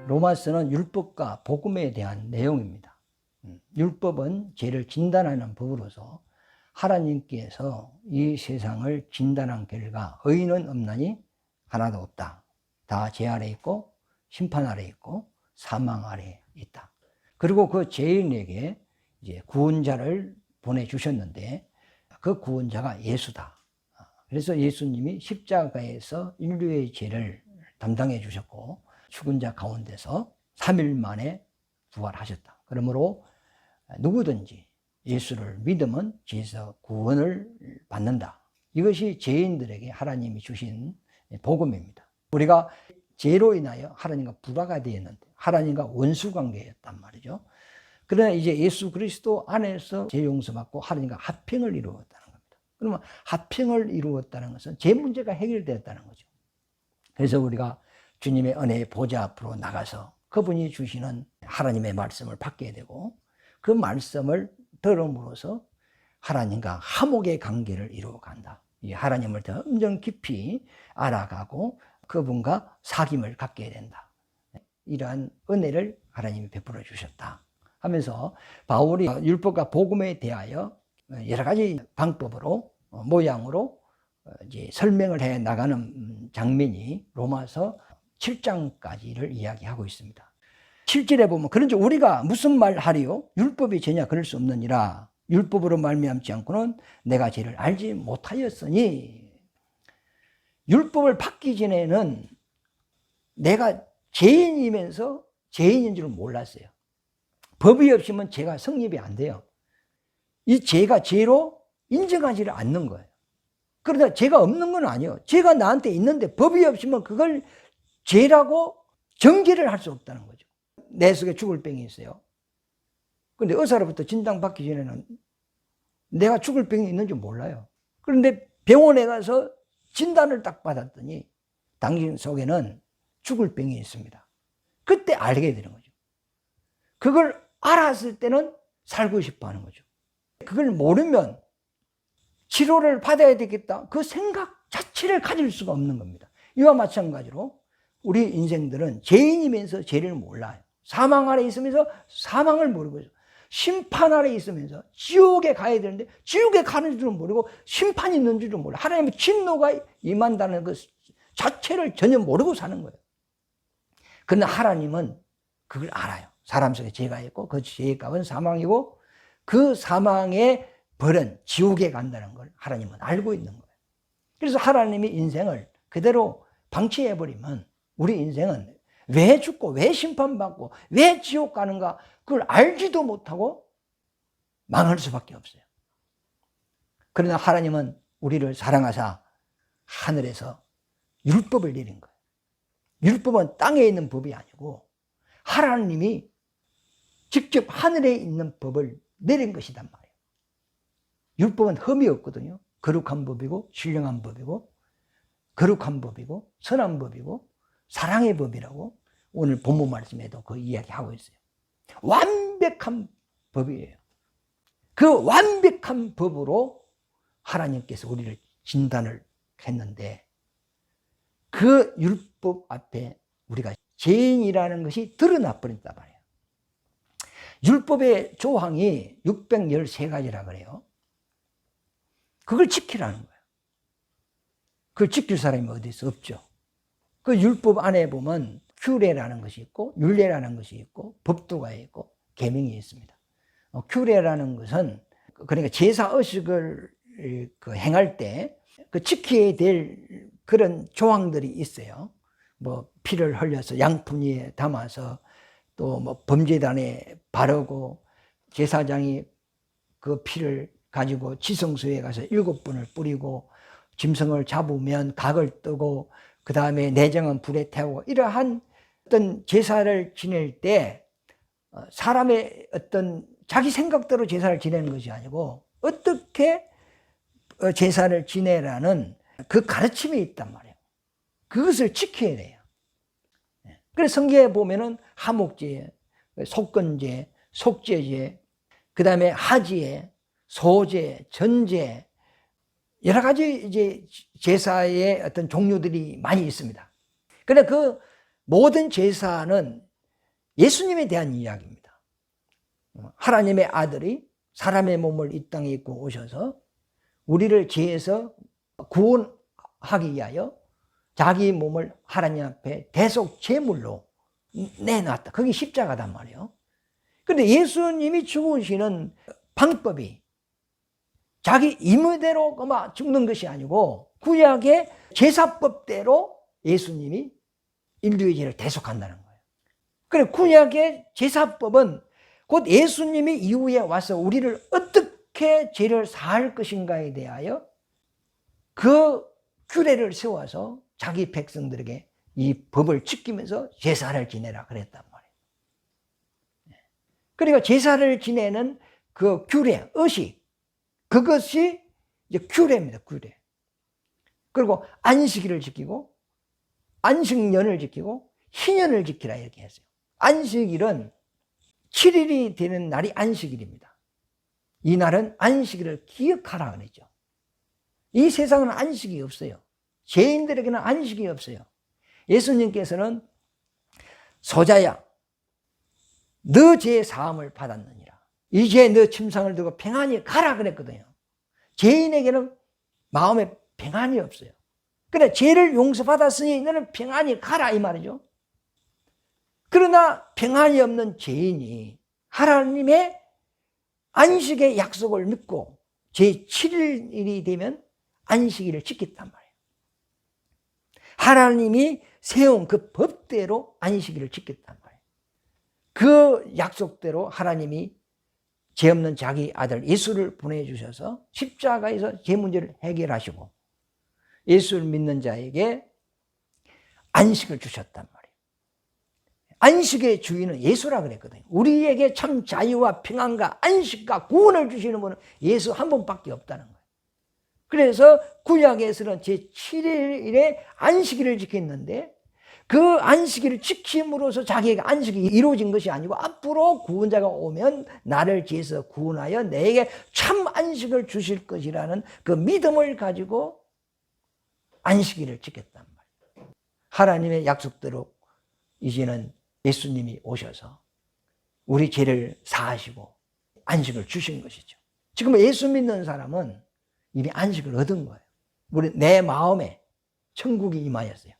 로마서는 율법과 복음에 대한 내용입니다. 율법은 죄를 진단하는 법으로서 하나님께서 이 세상을 진단한 결과 의인은 없나니 하나도 없다. 다 죄 아래 있고 심판 아래 있고 사망 아래 있다. 그리고 그 죄인에게 이제 구원자를 보내주셨는데 그 구원자가 예수다. 그래서 예수님이 십자가에서 인류의 죄를 담당해 주셨고 죽은 자 가운데서 3일 만에 부활하셨다. 그러므로 누구든지 예수를 믿으면 죄에서 구원을 받는다. 이것이 죄인들에게 하나님이 주신 복음입니다. 우리가 죄로 인하여 하나님과 불화가 되었는데 하나님과 원수관계였단 말이죠. 그러나 이제 예수 그리스도 안에서 죄 용서받고 하나님과 합평을 이루었다는 겁니다. 그러면 합평을 이루었다는 것은 죄 문제가 해결되었다는 거죠. 그래서 우리가 주님의 은혜의 보좌 앞으로 나가서 그분이 주시는 하나님의 말씀을 받게 되고 그 말씀을 들음으로써 하나님과 화목의 관계를 이루어간다. 이 하나님을 더 엄청 깊이 알아가고 그분과 사귐을 갖게 된다. 이러한 은혜를 하나님이 베풀어 주셨다 하면서 바울이 율법과 복음에 대하여 여러 가지 방법으로 모양으로 이제 설명을 해 나가는 장면이 로마서 7장까지를 이야기하고 있습니다. 7절에 보면 그런즉 우리가 무슨 말 하리요? 율법이 죄냐? 그럴 수 없느니라. 율법으로 말미암지 않고는 내가 죄를 알지 못하였으니. 율법을 받기 전에는 내가 죄인이면서 죄인인 줄 몰랐어요. 법이 없으면 죄가 성립이 안 돼요. 이 죄가 죄로 인정하지를 않는 거예요. 그러다 죄가 없는 건 아니에요. 죄가 나한테 있는데 법이 없으면 그걸 죄라고 정죄를 할 수 없다는 거죠. 내 속에 죽을 병이 있어요. 그런데 의사로부터 진단받기 전에는 내가 죽을 병이 있는 줄 몰라요. 그런데 병원에 가서 진단을 딱 받았더니 당신 속에는 죽을 병이 있습니다. 그때 알게 되는 거죠. 그걸 알았을 때는 살고 싶어 하는 거죠. 그걸 모르면 치료를 받아야 되겠다. 그 생각 자체를 가질 수가 없는 겁니다. 이와 마찬가지로 우리 인생들은 죄인이면서 죄를 몰라요. 사망 아래 있으면서 사망을 모르고 있어요. 심판 아래 있으면서 지옥에 가야 되는데 지옥에 가는 줄은 모르고 심판이 있는 줄은 몰라요. 하나님의 진노가 임한다는 그 자체를 전혀 모르고 사는 거예요. 그러나 하나님은 그걸 알아요. 사람 속에 죄가 있고 그 죄의 값은 사망이고 그 사망의 벌은 지옥에 간다는 걸 하나님은 알고 있는 거예요. 그래서 하나님이 인생을 그대로 방치해버리면 우리 인생은 왜 죽고 왜 심판받고 왜 지옥 가는가 그걸 알지도 못하고 망할 수밖에 없어요. 그러나 하나님은 우리를 사랑하사 하늘에서 율법을 내린 거예요. 율법은 땅에 있는 법이 아니고 하나님이 직접 하늘에 있는 법을 내린 것이단 말이에요. 율법은 흠이 없거든요. 거룩한 법이고 신령한 법이고 거룩한 법이고 선한 법이고 사랑의 법이라고 오늘 본문 말씀에도 그 이야기하고 있어요. 완벽한 법이에요. 그 완벽한 법으로 하나님께서 우리를 진단을 했는데 그 율법 앞에 우리가 죄인이라는 것이 드러나 버린단 말이에요. 율법의 조항이 613가지라 그래요. 그걸 지키라는 거예요. 그걸 지킬 사람이 어디 있어? 없죠. 그 율법 안에 보면 규례라는 것이 있고 율례라는 것이 있고 법도가 있고 계명이 있습니다. 규례라는 것은 그러니까 제사 의식을 행할 때 그 지켜야 될 그런 조항들이 있어요. 뭐 피를 흘려서 양품 위에 담아서 또 뭐 범죄단에 바르고 제사장이 그 피를 가지고 지성소에 가서 7번을 뿌리고 짐승을 잡으면 각을 뜨고 그 다음에 내장은 불에 태우고 이러한 어떤 제사를 지낼 때 사람의 어떤 자기 생각대로 제사를 지내는 것이 아니고 어떻게 제사를 지내라는 그 가르침이 있단 말이에요. 그것을 지켜야 돼요. 그래서 성경에 보면은 하목제, 속건제, 속죄제, 그 다음에 하지에, 소제, 전제, 여러 가지 이제 제사의 어떤 종류들이 많이 있습니다. 그런데 그 모든 제사는 예수님에 대한 이야기입니다. 하나님의 아들이 사람의 몸을 이 땅에 입고 오셔서 우리를 죄에서 구원하기 위하여 자기 몸을 하나님 앞에 대속 제물로 내놨다. 그게 십자가단 말이에요. 그런데 예수님이 죽으시는 방법이 자기 임의대로 죽는 것이 아니고 구약의 제사법대로 예수님이 인류의 죄를 대속한다는 거예요. 그래, 구약의 제사법은 곧 예수님이 이후에 와서 우리를 어떻게 죄를 사할 것인가에 대하여 그 규례를 세워서 자기 백성들에게 이 법을 지키면서 제사를 지내라 그랬단 말이에요. 그러니까 제사를 지내는 그 규례, 의식, 그것이 이제 규례입니다. 규례. 그리고 안식일을 지키고 안식년을 지키고 희년을 지키라 이렇게 했어요. 안식일은 7일이 되는 날이 안식일입니다. 이 날은 안식일을 기억하라 그랬죠. 이 세상은 안식이 없어요. 죄인들에게는 안식이 없어요. 예수님께서는 소자야 너 죄의 사함을 받았느니라. 이제 너 침상을 두고 평안히 가라 그랬거든요. 죄인에게는 마음에 평안이 없어요. 그래, 죄를 용서받았으니 너는 평안히 가라 이 말이죠. 그러나 평안이 없는 죄인이 하나님의 안식의 약속을 믿고 제7일이 되면 안식일을 지켰단 말이에요. 하나님이 세운 그 법대로 안식일을 지켰단 말이에요. 그 약속대로 하나님이 죄 없는 자기 아들 예수를 보내주셔서 십자가에서 죄 문제를 해결하시고 예수를 믿는 자에게 안식을 주셨단 말이에요. 안식의 주인은 예수라 그랬거든요. 우리에게 참 자유와 평안과 안식과 구원을 주시는 분은 예수 한 분밖에 없다는 거예요. 그래서 구약에서는 제7일에 안식일을 지켰는데 그 안식일을 지킴으로써 자기에게 안식이 이루어진 것이 아니고 앞으로 구원자가 오면 나를 죄에서 구원하여 내게 참 안식을 주실 것이라는 그 믿음을 가지고 안식일을 지켰단 말이에요. 하나님의 약속대로 이제는 예수님이 오셔서 우리 죄를 사하시고 안식을 주신 것이죠. 지금 예수 믿는 사람은 이미 안식을 얻은 거예요. 우리 내 마음에 천국이 임하였어요.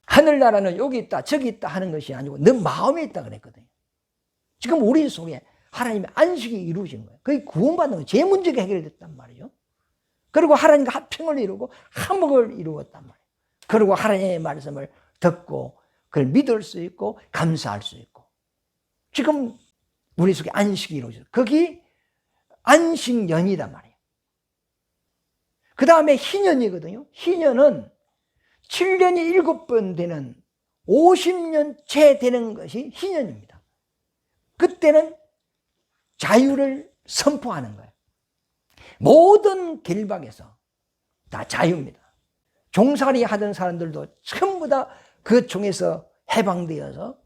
하늘나라는 여기 있다 저기 있다 하는 것이 아니고 너 마음에 있다 그랬거든요. 지금 우리 속에 하나님의 안식이 이루어진 거예요. 그게 구원받는 거예요. 죄 문제가 해결됐단 말이죠. 그리고 하나님과 합평을 이루고 화목을 이루었단 말이에요. 그리고 하나님의 말씀을 듣고 그걸 믿을 수 있고 감사할 수 있고 지금 우리 속에 안식이 이루어져요. 거기 안식년이란 말이에요. 그 다음에 희년이거든요. 희년은 7년이 7번 되는 50년째 되는 것이 희년입니다. 그때는 자유를 선포하는 거예요. 모든 결박에서 다 자유입니다. 종살이 하던 사람들도 전부 다 그 종에서 해방되어서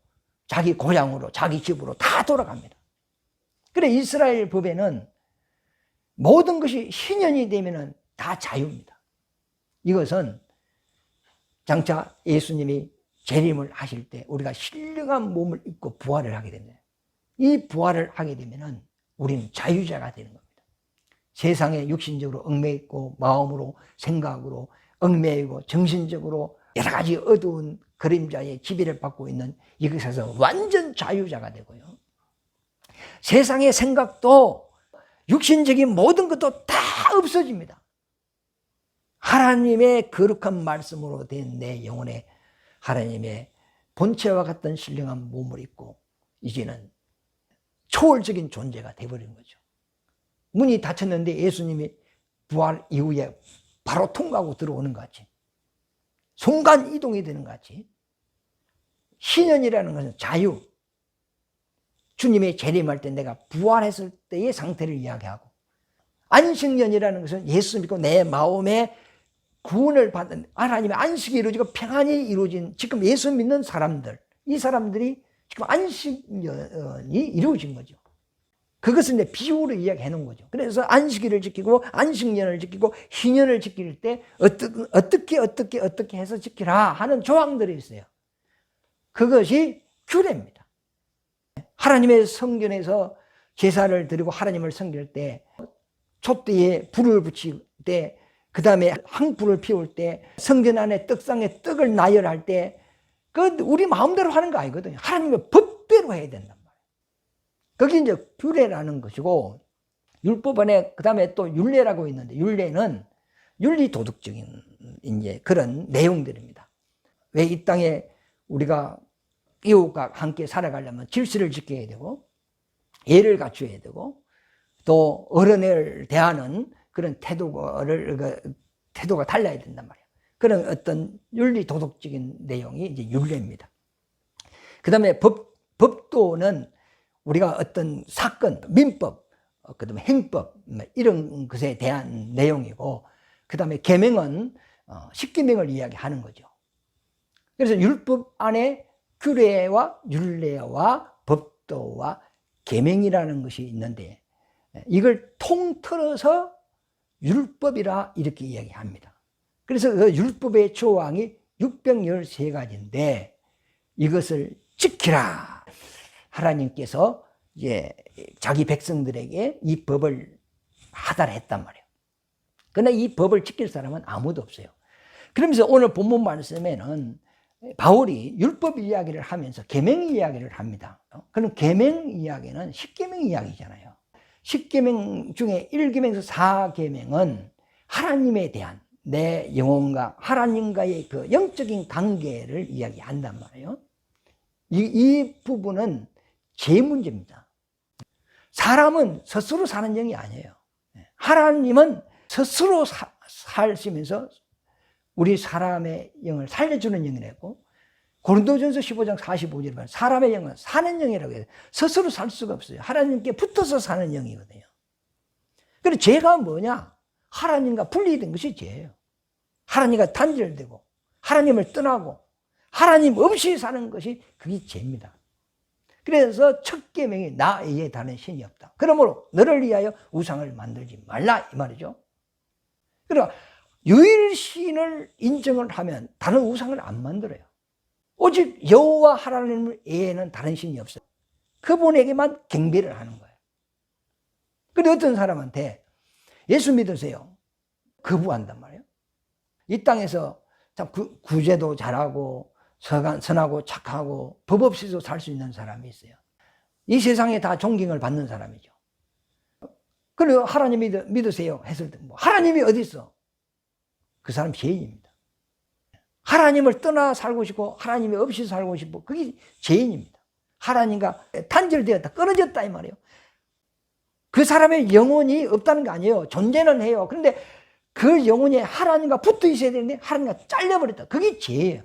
자기 고향으로 자기 집으로 다 돌아갑니다. 그래 이스라엘 법에는 모든 것이 희년이 되면 다 자유입니다. 이것은 장차 예수님이 재림을 하실 때 우리가 신령한 몸을 입고 부활을 하게 됩니다. 이 부활을 하게 되면 우리는 자유자가 되는 겁니다. 세상에 육신적으로 얽매이고 마음으로 생각으로 얽매이고 정신적으로 여러 가지 어두운 그림자의 지배를 받고 있는 이것에서 완전 자유자가 되고요. 세상의 생각도 육신적인 모든 것도 다 없어집니다. 하나님의 거룩한 말씀으로 된 내 영혼에 하나님의 본체와 같은 신령한 몸을 입고 이제는 초월적인 존재가 되어버린 거죠. 문이 닫혔는데 예수님이 부활 이후에 바로 통과하고 들어오는 것 같이 순간 이동이 되는 것 같이 희년이라는 것은 자유. 주님의 재림할 때 내가 부활했을 때의 상태를 이야기하고 안식년이라는 것은 예수 믿고 내 마음에 구원을 받는 하나님의 안식이 이루어지고 평안이 이루어진 지금 예수 믿는 사람들 이 사람들이 지금 안식년이 이루어진 거죠. 그것을 이제 비유로 이야기해 놓은 거죠. 그래서 안식일을 지키고 안식년을 지키고 희년을 지킬 때 어떻게 해서 지키라 하는 조항들이 있어요. 그것이 규례입니다. 하나님의 성전에서 제사를 드리고 하나님을 섬길 때, 촛대에 불을 붙일 때, 그 다음에 향불을 피울 때, 성전 안에 떡상에 떡을 나열할 때, 우리 마음대로 하는 거 아니거든요. 하나님의 법대로 해야 된단 말이에요. 그게 이제 규례라는 것이고, 율법 안에 그 다음에 또 율례라고 있는데, 율례는 윤리도덕적인 이제 그런 내용들입니다. 왜 이 땅에 우리가 이웃과 함께 살아가려면 질서를 지켜야 되고, 예를 갖춰야 되고, 또 어른을 대하는 그런 태도가 달라야 된단 말이에요. 그런 어떤 윤리도덕적인 내용이 이제 율례입니다. 그 다음에 법도는 우리가 어떤 사건, 민법, 그 다음에 행법, 이런 것에 대한 내용이고, 그 다음에 계명은 십계명을 이야기하는 거죠. 그래서 율법 안에 규례와 율례와 법도와 계명이라는 것이 있는데, 이걸 통틀어서 율법이라 이렇게 이야기합니다. 그래서 그 율법의 조항이 613가지인데 이것을 지키라. 하나님께서 이제 자기 백성들에게 이 법을 하달했단 말이에요. 그러나 이 법을 지킬 사람은 아무도 없어요. 그러면서 오늘 본문 말씀에는 바울이 율법 이야기를 하면서 계명 이야기를 합니다. 그럼 계명 이야기는 십계명 이야기잖아요. 십계명 중에 1계명에서 4계명은 하나님에 대한 내 영혼과 하나님과의 그 영적인 관계를 이야기한단 말이에요. 이 부분은 제 문제입니다. 사람은 스스로 사는 영이 아니에요. 하나님은 스스로 사시면서 우리 사람의 영을 살려주는 영이라고, 고린도전서 15장 45절에 보면 사람의 영은 사는 영이라고 해요. 스스로 살 수가 없어요. 하나님께 붙어서 사는 영이거든요. 그런데 죄가 뭐냐? 하나님과 분리된 것이 죄예요. 하나님과 단절되고 하나님을 떠나고 하나님 없이 사는 것이 그게 죄입니다. 그래서 첫 계명이 나 외에 다른 신이 없다. 그러므로 너를 위하여 우상을 만들지 말라 이 말이죠. 그러니까 유일신을 인정을 하면 다른 우상을 안 만들어요. 오직 여호와 하나님 외에는 다른 신이 없어요. 그분에게만 경배를 하는 거예요. 그런데 어떤 사람한테 예수 믿으세요, 거부한단 말이에요. 이 땅에서 참 구제도 잘하고 선하고 착하고 법 없이도 살 수 있는 사람이 있어요. 이 세상에 다 존경을 받는 사람이죠. 그리고 하나님 믿으세요 했을 때 하나님이 어디 있어? 그 사람 죄인입니다. 하나님을 떠나 살고 싶고 하나님이 없이 살고 싶고 그게 죄인입니다. 하나님과 단절되었다, 끊어졌다 이 말이에요. 그 사람의 영혼이 없다는 거 아니에요. 존재는 해요. 그런데 그 영혼이 하나님과 붙어 있어야 되는데 하나님과 잘려버렸다. 그게 죄예요.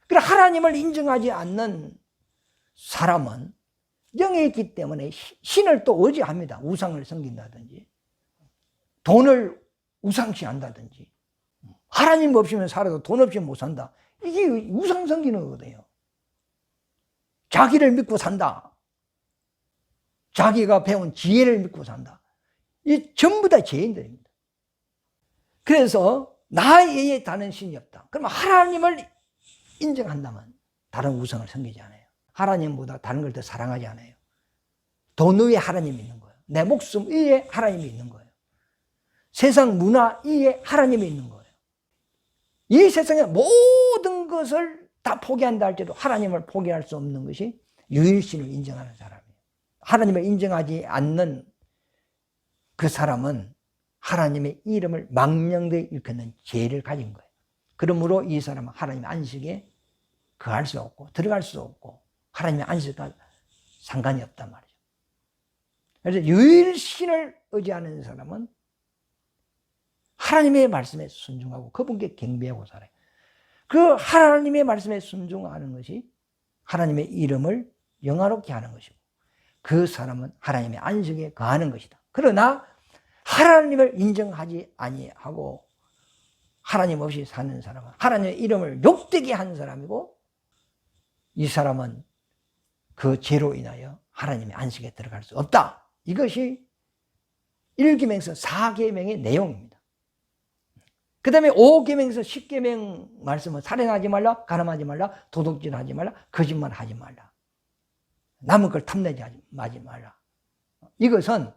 그래 하나님을 인정하지 않는 사람은 영에 있기 때문에 신을 또 의지합니다. 우상을 섬긴다든지 돈을 우상시 한다든지, 하나님 없이면 살아도 돈 없이는 못 산다. 이게 우상 섬기는 거거든요. 자기를 믿고 산다. 자기가 배운 지혜를 믿고 산다. 이 전부 다 죄인들입니다. 그래서 나 외에 다른 신이 없다. 그러면 하나님을 인정한다면 다른 우상을 섬기지 않아요. 하나님보다 다른 걸 더 사랑하지 않아요. 돈 위에 하나님이 있는 거예요. 내 목숨 위에 하나님이 있는 거예요. 세상 문화 위에 하나님이 있는 거예요. 이 세상의 모든 것을 다 포기한다 할지라도 하나님을 포기할 수 없는 것이 유일신을 인정하는 사람이에요. 하나님을 인정하지 않는 그 사람은 하나님의 이름을 망령되이 일컫는 죄를 가진 거예요. 그러므로 이 사람은 하나님의 안식에 거할 수 없고 들어갈 수 없고 하나님의 안식과 상관이 없단 말이죠. 그래서 유일신을 의지하는 사람은 하나님의 말씀에 순종하고 그분께 경배하고 살아요. 그 하나님의 말씀에 순종하는 것이 하나님의 이름을 영화롭게 하는 것이고 그 사람은 하나님의 안식에 거하는 것이다. 그러나 하나님을 인정하지 아니하고 하나님 없이 사는 사람은 하나님의 이름을 욕되게 하는 사람이고 이 사람은 그 죄로 인하여 하나님의 안식에 들어갈 수 없다. 이것이 1계명에서 4계명의 내용입니다. 그 다음에 5계명에서 10계명 말씀은 살인하지 말라, 가늠하지 말라, 도둑질하지 말라, 거짓말하지 말라, 남의 걸 탐내지 말라. 이것은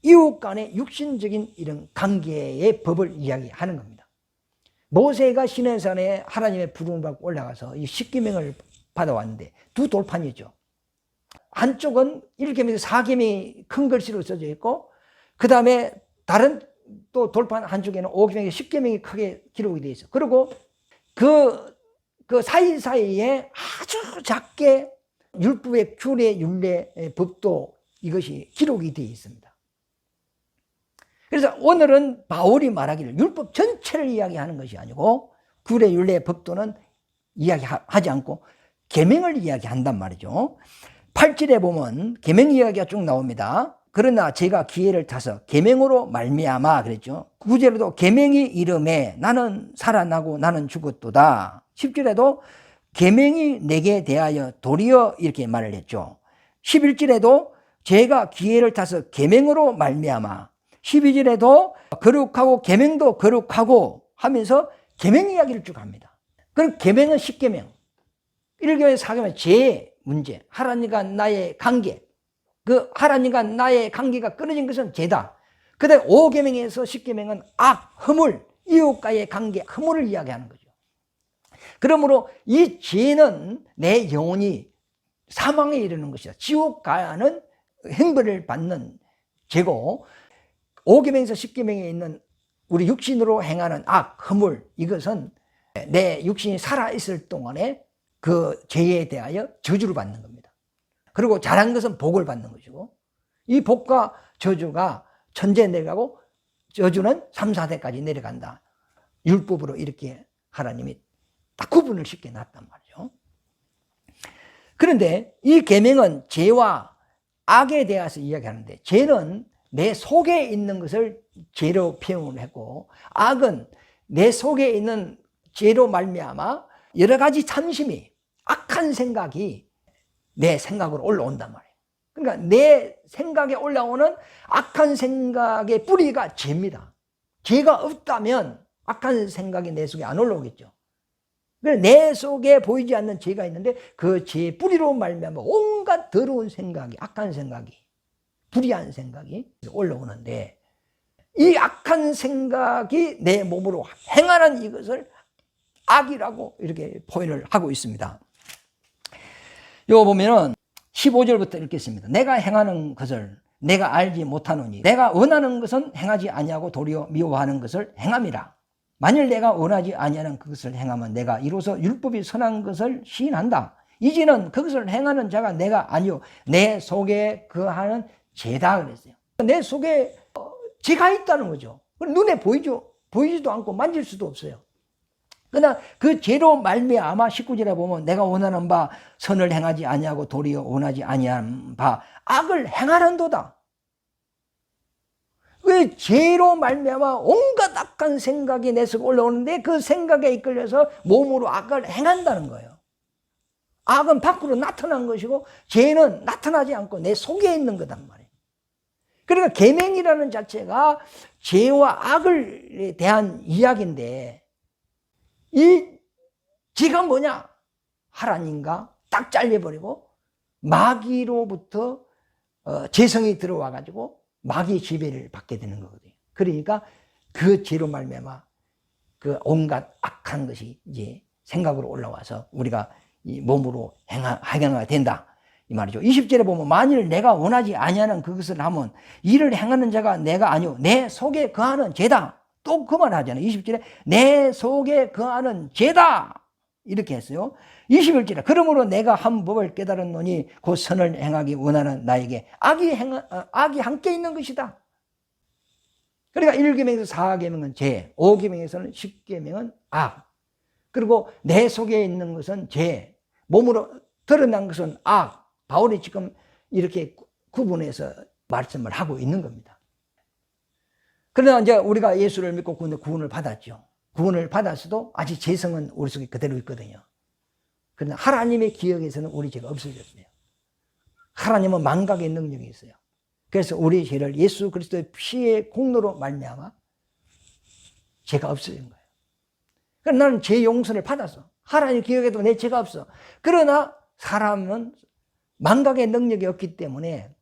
이웃 간의 육신적인 이런 관계의 법을 이야기하는 겁니다. 모세가 시내산에 하나님의 부름을 받고 올라가서 이 10계명을 받아왔는데 두 돌판이죠. 한쪽은 1계명에서 4계명이 큰 글씨로 써져 있고, 그 다음에 다른 또 돌판 한쪽에는 5계명에 10계명이 크게 기록이 되어 있어. 그리고 그 사이사이에 아주 작게 율법의 규례, 율례, 법도 이것이 기록이 되어 있습니다. 그래서 오늘은 바울이 말하기를 율법 전체를 이야기하는 것이 아니고 규례, 율례, 법도는 이야기하지 않고 계명을 이야기한단 말이죠. 8절에 보면 계명 이야기가 쭉 나옵니다. 그러나 제가 기회를 타서 계명으로 말미암아 그랬죠. 9절에도 계명이 이름에 나는 살아나고 나는 죽었도다. 10절에도 계명이 내게 대하여 도리어 이렇게 말을 했죠. 11절에도 제가 기회를 타서 계명으로 말미암아, 12절에도 거룩하고 계명도 거룩하고 하면서 계명 이야기를 쭉 합니다. 그럼 계명은 10계명, 1계명, 4계명 죄의 문제, 하나님과 나의 관계, 그 하나님과 나의 관계가 끊어진 것은 죄다. 그 다음에 5계명에서 10계명은 악, 허물, 이웃과의 관계, 허물을 이야기하는 거죠. 그러므로 이 죄는 내 영혼이 사망에 이르는 것이다. 지옥 가야 하는 형벌을 받는 죄고, 5계명에서 10계명에 있는 우리 육신으로 행하는 악, 허물, 이것은 내 육신이 살아있을 동안에 그 죄에 대하여 저주를 받는 겁니다. 그리고 잘한 것은 복을 받는 것이고, 이 복과 저주가 천재 내려가고 저주는 3, 4대까지 내려간다. 율법으로 이렇게 하나님이 딱 구분을 쉽게 놨단 말이죠. 그런데 이 계명은 죄와 악에 대해서 이야기하는데, 죄는 내 속에 있는 것을 죄로 표현을 했고, 악은 내 속에 있는 죄로 말미암아 여러 가지 참심이, 악한 생각이 내 생각으로 올라온단 말이에요. 그러니까 내 생각에 올라오는 악한 생각의 뿌리가 죄입니다. 죄가 없다면 악한 생각이 내 속에 안 올라오겠죠. 그래서 내 속에 보이지 않는 죄가 있는데 그 죄의 뿌리로 말미암아 온갖 더러운 생각이, 악한 생각이, 불의한 생각이 올라오는데, 이 악한 생각이 내 몸으로 행하는 이것을 악이라고 이렇게 표현을 하고 있습니다. 이거 보면은 15절부터 읽겠습니다. 내가 행하는 것을 내가 알지 못하노니 내가 원하는 것은 행하지 아니하고 도리어 미워하는 것을 행함이라. 만일 내가 원하지 아니하는 그것을 행하면 내가 이로써 율법이 선한 것을 시인한다. 이제는 그것을 행하는 자가 내가 아니요 내 속에 거하는 죄다 그랬어요. 내 속에 죄가 있다는 거죠. 눈에 보이지도 않고 만질 수도 없어요. 그러나 그 죄로 말미암아 19절에 보면 내가 원하는 바 선을 행하지 아니하고 도리어 원하지 아니한 바 악을 행하는도다. 그 죄로 말미암아 온갖 악한 생각이 내 속에 올라오는데 그 생각에 이끌려서 몸으로 악을 행한다는 거예요. 악은 밖으로 나타난 것이고 죄는 나타나지 않고 내 속에 있는 거단 말이에요. 그러니까 계명이라는 자체가 죄와 악에 대한 이야기인데, 이 죄가 뭐냐? 하나님과 딱 잘려버리고 마귀로부터 죄성이 들어와 가지고 마귀의 지배를 받게 되는 거거든요. 그러니까 그 죄로 말미암아 그 온갖 악한 것이 이제 생각으로 올라와서 우리가 이 몸으로 행하게 된다 이 말이죠. 20절에 보면 만일 내가 원하지 아니하는 그것을 하면 이를 행하는 자가 내가 아니오 내 속에 거하는 죄다. 또 그 말 하잖아요. 20절에 내 속에 거하는 죄다 이렇게 했어요. 21절에 그러므로 내가 한 법을 깨달았노니 곧 선을 행하기 원하는 나에게 악이 함께 있는 것이다. 그러니까 1계명에서 4계명은 죄, 5계명에서는 10계명은 악, 그리고 내 속에 있는 것은 죄, 몸으로 드러난 것은 악. 바울이 지금 이렇게 구분해서 말씀을 하고 있는 겁니다. 그러나 이제 우리가 예수를 믿고 구원을 받았죠. 구원을 받았어도 아직 죄성은 우리 속에 그대로 있거든요. 그러나 하나님의 기억에서는 우리 죄가 없어졌어요. 하나님은 망각의 능력이 있어요. 그래서 우리 죄를 예수 그리스도의 피의 공로로 말미암아 죄가 없어진 거예요. 그럼 나는 죄 용서를 받았어. 하나님 기억에도 내 죄가 없어. 그러나 사람은 망각의 능력이 없기 때문에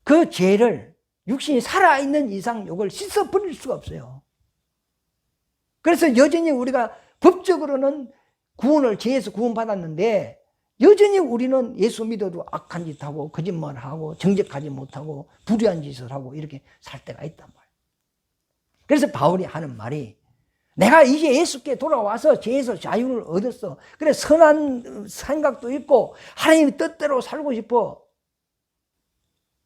그 죄를 육신이 살아있는 이상 이걸 씻어버릴 수가 없어요. 그래서 여전히 우리가 법적으로는 구원을 죄에서 구원받았는데 여전히 우리는 예수 믿어도 악한 짓 하고 거짓말하고 정직하지 못하고 불의한 짓을 하고 이렇게 살 때가 있단 말이에요. 그래서 바울이 하는 말이 내가 이제 예수께 돌아와서 죄에서 자유를 얻었어. 그래 선한 생각도 있고 하나님의 뜻대로 살고 싶어.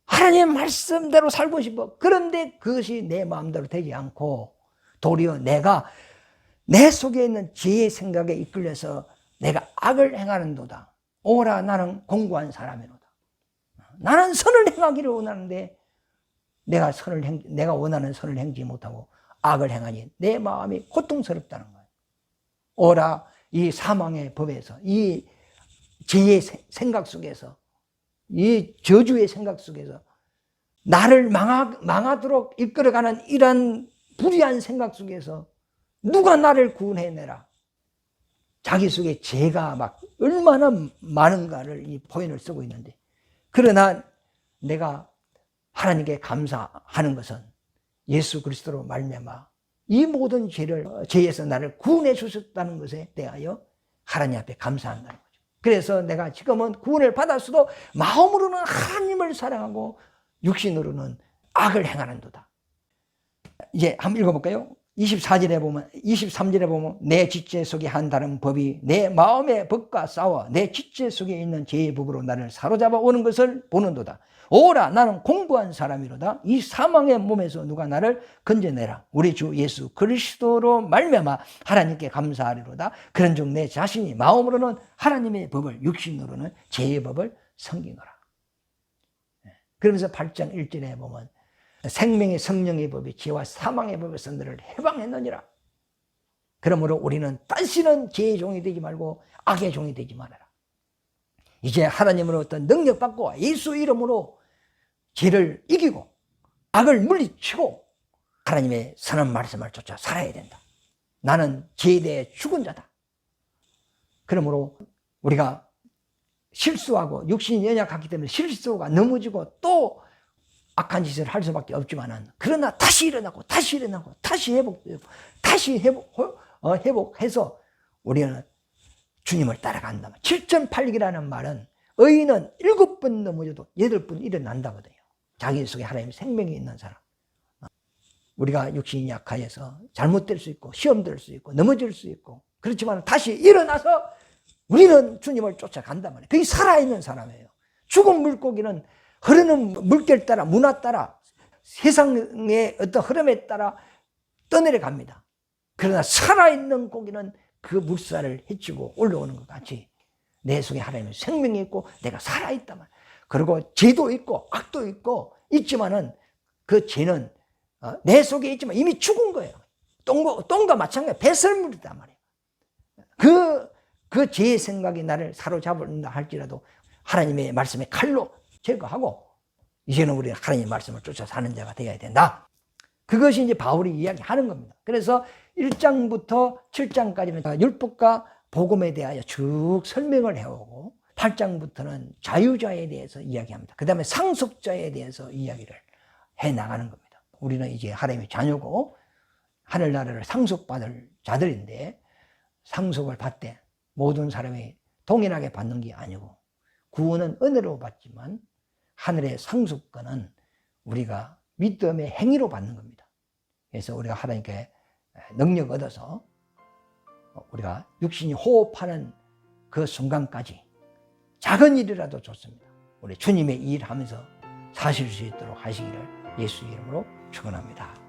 하나님의 말씀대로 살고 싶어. 그런데 그것이 내 마음대로 되지 않고 도리어 내가 내 속에 있는 죄의 생각에 이끌려서 내가 악을 행하는도다. 오라 나는 공고한 사람이로다. 나는 선을 행하기를 원하는데 내가 원하는 선을 행지 못하고 악을 행하니 내 마음이 고통스럽다는 거예요. 오라 이 사망의 법에서 이 죄의 생각 속에서 이 저주의 생각 속에서 나를 망하도록 이끌어가는 이런 불의한 생각 속에서 누가 나를 구원해내라. 자기 속에 죄가 막 얼마나 많은가를 이 포인을 쓰고 있는데 그러나 내가 하나님께 감사하는 것은 예수 그리스도로 말미암아 이 모든 죄에서 나를 구원해 주셨다는 것에 대하여 하나님 앞에 감사한다는 거죠. 그래서 내가 지금은 구원을 받았어도 마음으로는 하나님을 사랑하고 육신으로는 악을 행하는도다. 이제 한번 읽어볼까요? 23절에 보면 내 지체 속에 한 다른 법이 내 마음의 법과 싸워 내 지체 속에 있는 죄의 법으로 나를 사로잡아 오는 것을 보는도다. 오라 나는 공부한 사람이로다. 이 사망의 몸에서 누가 나를 건져내라. 우리 주 예수 그리스도로 말미암아 하나님께 감사하리로다. 그런즉 내 자신이 마음으로는 하나님의 법을 육신으로는 죄의 법을 섬기노라. 그러면서 8장 1절에 보면 생명의 성령의 법이 죄와 사망의 법에서 너를 해방했느니라. 그러므로 우리는 다시는 죄의 종이 되지 말고 악의 종이 되지 말아라. 이제 하나님으로부터 능력받고 예수 이름으로 죄를 이기고 악을 물리치고 하나님의 선한 말씀을 쫓아 살아야 된다. 나는 죄에 대해 죽은 자다. 그러므로 우리가 실수하고 육신이 연약하기 때문에 실수가 넘어지고 또 악한 짓을 할 수밖에 없지만은 그러나 다시 일어나고 다시 일어나고 다시 회복해서 우리는 주님을 따라간다. 7,8기라는 말은 의인은 7번 넘어져도 8번 일어난다거든요. 자기 속에 하나님의 생명이 있는 사람. 우리가 육신이 약하여서 잘못될 수 있고 시험될 수 있고 넘어질 수 있고 그렇지만 다시 일어나서 우리는 주님을 쫓아간단 말이에요. 그게 살아있는 사람이에요. 죽은 물고기는 흐르는 물결 따라 문화 따라 세상의 어떤 흐름에 따라 떠내려 갑니다. 그러나 살아있는 고기는 그 물살을 헤치고 올라오는 것 같이 내 속에 하나님의 생명이 있고 내가 살아있단 말이에요. 그리고 죄도 있고 악도 있고 있지만은 그 죄는 내 속에 있지만 이미 죽은 거예요. 똥과 마찬가지예요. 배설물이단 말이에요. 그 죄의 생각이 나를 사로잡는다 할지라도 하나님의 말씀의 칼로 제거하고 이제는 우리가 하나님의 말씀을 쫓아 사는 자가 되어야 된다. 그것이 이제 바울이 이야기하는 겁니다. 그래서 1장부터 7장까지는 율법과 복음에 대하여 쭉 설명을 해오고 8장부터는 자유자에 대해서 이야기합니다. 그 다음에 상속자에 대해서 이야기를 해나가는 겁니다. 우리는 이제 하나님의 자녀고 하늘나라를 상속받을 자들인데 상속을 받되 모든 사람이 동일하게 받는 게 아니고 구원은 은혜로 받지만 하늘의 상속권은 우리가 믿음의 행위로 받는 겁니다. 그래서 우리가 하나님께 능력 얻어서 우리가 육신이 호흡하는 그 순간까지 작은 일이라도 좋습니다. 우리 주님의 일 하면서 사실 수 있도록 하시기를 예수 이름으로 축원합니다.